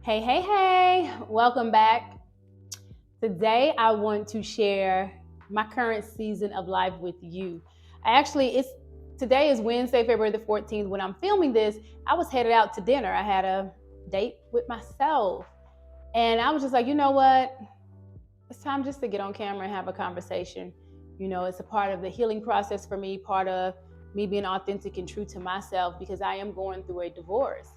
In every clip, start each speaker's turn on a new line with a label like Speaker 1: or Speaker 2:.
Speaker 1: Hey, hey, hey, welcome back. Today, I want to share my current season of life with you. Today is Wednesday, February the 14th. When I'm filming this, I was headed out to dinner. I had a date with myself. And I was just like, you know what? It's time just to get on camera and have a conversation. It's a part of the healing process for me, part of me being authentic and true to myself because I am going through a divorce.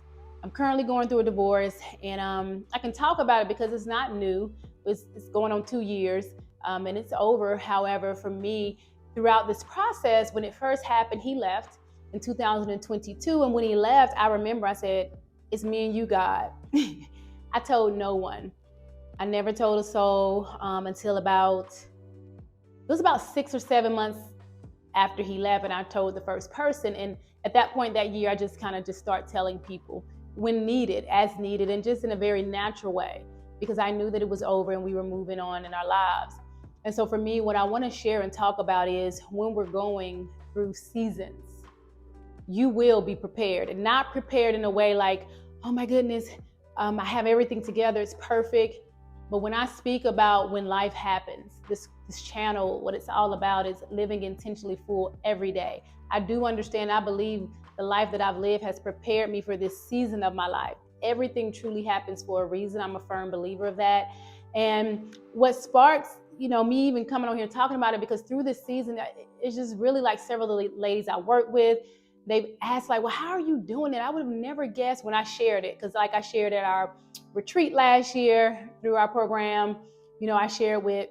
Speaker 1: I'm currently going through a divorce, and I can talk about it because it's not new. It's going on 2 years, and it's over. However, for me, throughout this process, when it first happened, he left in 2022, and when he left, I remember I said, "It's me and you, God." I told no one. I never told a soul until it was about 6 or 7 months after he left, and I told the first person. And at that point that year, I just kind of just start telling people when needed, as needed, and just in a very natural way because I knew that it was over and we were moving on in our lives. And so for me, what I want to share and talk about is when we're going through seasons, you will be prepared, and not prepared in a way like, oh my goodness, I have everything together, it's perfect. But when I speak about when life happens, this channel, what it's all about is living intentionally full every day. I do understand, I believe the life that I've lived has prepared me for this season of my life. Everything truly happens for a reason. I'm a firm believer of that. And what sparks, me even coming on here talking about it, because through this season, it's just really like several of the ladies I work with, they've asked like, well, how are you doing it? I would have never guessed when I shared it. Because like I shared at our retreat last year through our program, I shared with,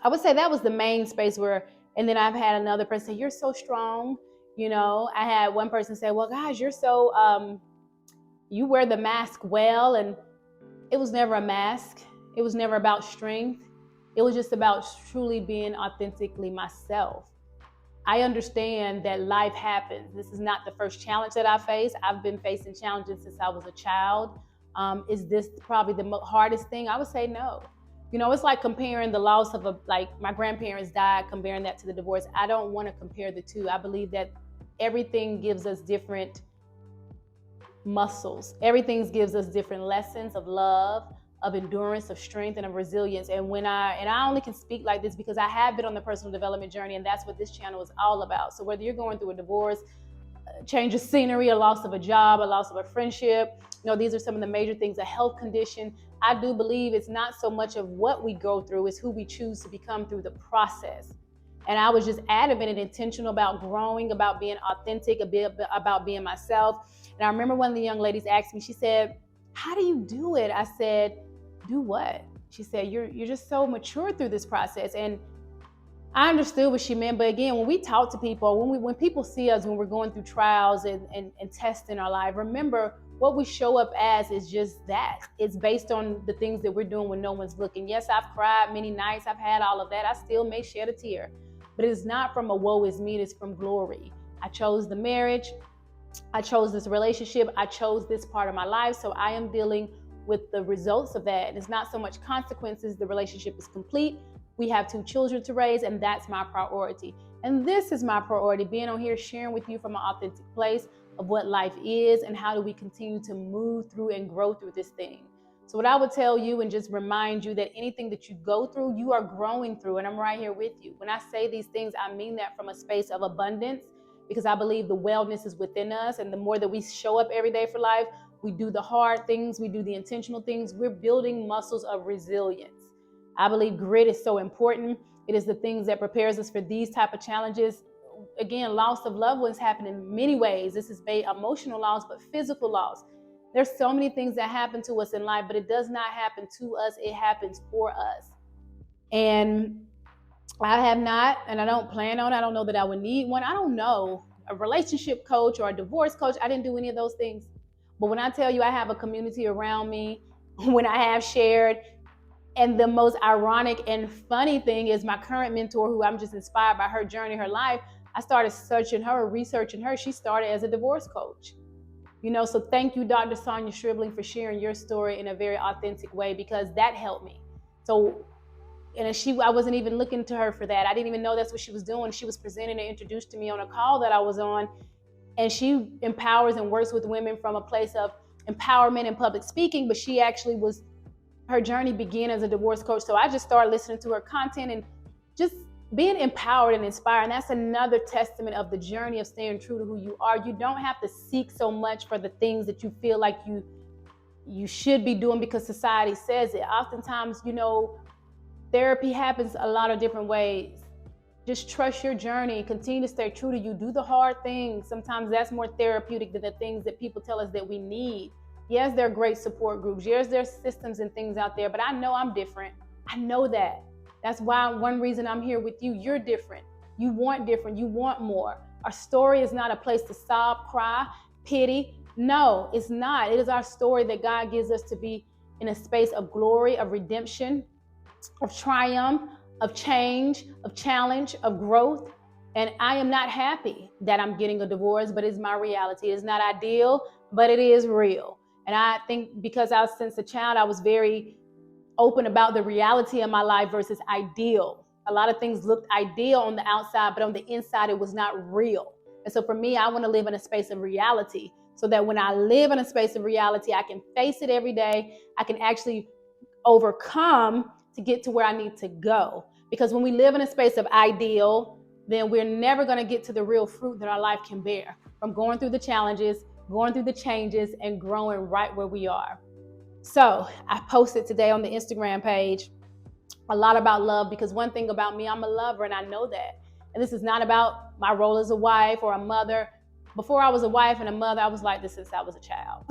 Speaker 1: I would say that was the main space where, and then I've had another person say, you're so strong. I had one person say, well, guys, you wear the mask well. And it was never a mask. It was never about strength. It was just about truly being authentically myself. I understand that life happens. This is not the first challenge that I face. I've been facing challenges since I was a child. Is this probably the hardest thing? I would say no. It's like comparing the loss of like my grandparents died, comparing that to the divorce. I don't want to compare the two. I believe that everything gives us different muscles. Everything gives us different lessons of love, of endurance, of strength, and of resilience. And I only can speak like this because I have been on the personal development journey, and that's what this channel is all about. So whether you're going through a divorce, a change of scenery, a loss of a job, a loss of a friendship, these are some of the major things, a health condition. I do believe it's not so much of what we go through, it's who we choose to become through the process. And I was just adamant and intentional about growing, about being authentic, about being myself. And I remember one of the young ladies asked me, she said, how do you do it? I said, do what? She said, you're just so mature through this process. And I understood what she meant. But again, when we talk to people, when people see us, when we're going through trials and tests in our life, remember what we show up as is just that. It's based on the things that we're doing when no one's looking. Yes, I've cried many nights. I've had all of that. I still may shed a tear. But it's not from a woe is me, it's from glory. I chose the marriage. I chose this relationship. I chose this part of my life. So I am dealing with the results of that. And it's not so much consequences. The relationship is complete. We have 2 children to raise, and that's my priority. And this is my priority, being on here, sharing with you from an authentic place of what life is and how do we continue to move through and grow through this thing. So what I would tell you and just remind you that anything that you go through, you are growing through, and I'm right here with you. When I say these things, I mean that from a space of abundance, because I believe the wellness is within us. And the more that we show up every day for life, we do the hard things, we do the intentional things, we're building muscles of resilience. I believe grit is so important. It is the things that prepares us for these type of challenges. Again, loss of loved ones happen in many ways. This is emotional loss, but physical loss. There's so many things that happen to us in life, but it does not happen to us. It happens for us. And I have not, and I don't plan on, I don't know that I would need one. I don't know, a relationship coach or a divorce coach. I didn't do any of those things. But when I tell you I have a community around me, when I have shared, and the most ironic and funny thing is my current mentor, who I'm just inspired by her journey, her life, I started searching her, researching her. She started as a divorce coach. So thank you, Dr. Sonia Shribling, for sharing your story in a very authentic way, because that helped me. So, and I wasn't even looking to her for that. I didn't even know that's what she was doing. She was presented and introduced to me on a call that I was on. And she empowers and works with women from a place of empowerment and public speaking, but she actually her journey began as a divorce coach. So I just started listening to her content and just being empowered and inspired. And that's another testament of the journey of staying true to who you are. You don't have to seek so much for the things that you feel like you should be doing because society says it. Oftentimes, therapy happens a lot of different ways. Just trust your journey, continue to stay true to you, do the hard things. Sometimes that's more therapeutic than the things that people tell us that we need. Yes, there are great support groups. Yes, there's systems and things out there, but I know I'm different. I know that. That's why one reason I'm here with you. You're different. You want different. You want more. Our story is not a place to sob, cry, pity. No, it's not. It is our story that God gives us to be in a space of glory, of redemption, of triumph, of change, of challenge, of growth. And I am not happy that I'm getting a divorce, but it's my reality. It's not ideal, but it is real. And I think because I was since a child, I was very open about the reality of my life versus ideal. A lot of things looked ideal on the outside, but on the inside, it was not real. And so for me, I want to live in a space of reality so that when I live in a space of reality, I can face it every day. I can actually overcome to get to where I need to go. Because when we live in a space of ideal, then we're never going to get to the real fruit that our life can bear from going through the challenges, going through the changes, and growing right where we are. So I posted today on the Instagram page a lot about love because one thing about me, I'm a lover and I know that. And this is not about my role as a wife or a mother. Before I was a wife and a mother, I was like this since I was a child.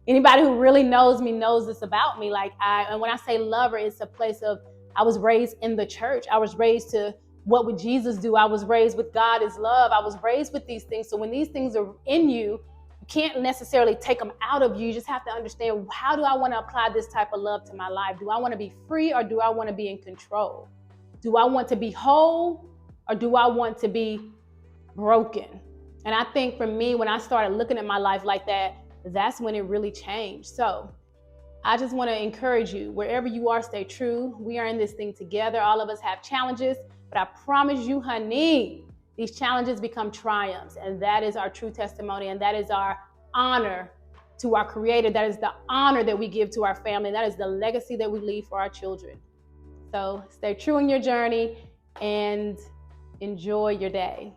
Speaker 1: Anybody who really knows me knows this about me. And when I say lover, it's a place of, I was raised in the church. I was raised to what would Jesus do? I was raised with God is love. I was raised with these things. So when these things are in you, you can't necessarily take them out of you. You just have to understand, how do I want to apply this type of love to my life? Do I want to be free or do I want to be in control? Do I want to be whole or do I want to be broken? And I think for me, when I started looking at my life like that, that's when it really changed. So I just want to encourage you, wherever you are, stay true. We are in this thing together. All of us have challenges, but I promise you, honey, these challenges become triumphs. And that is our true testimony. And that is our honor to our Creator. That is the honor that we give to our family. That is the legacy that we leave for our children. So stay true in your journey and enjoy your day.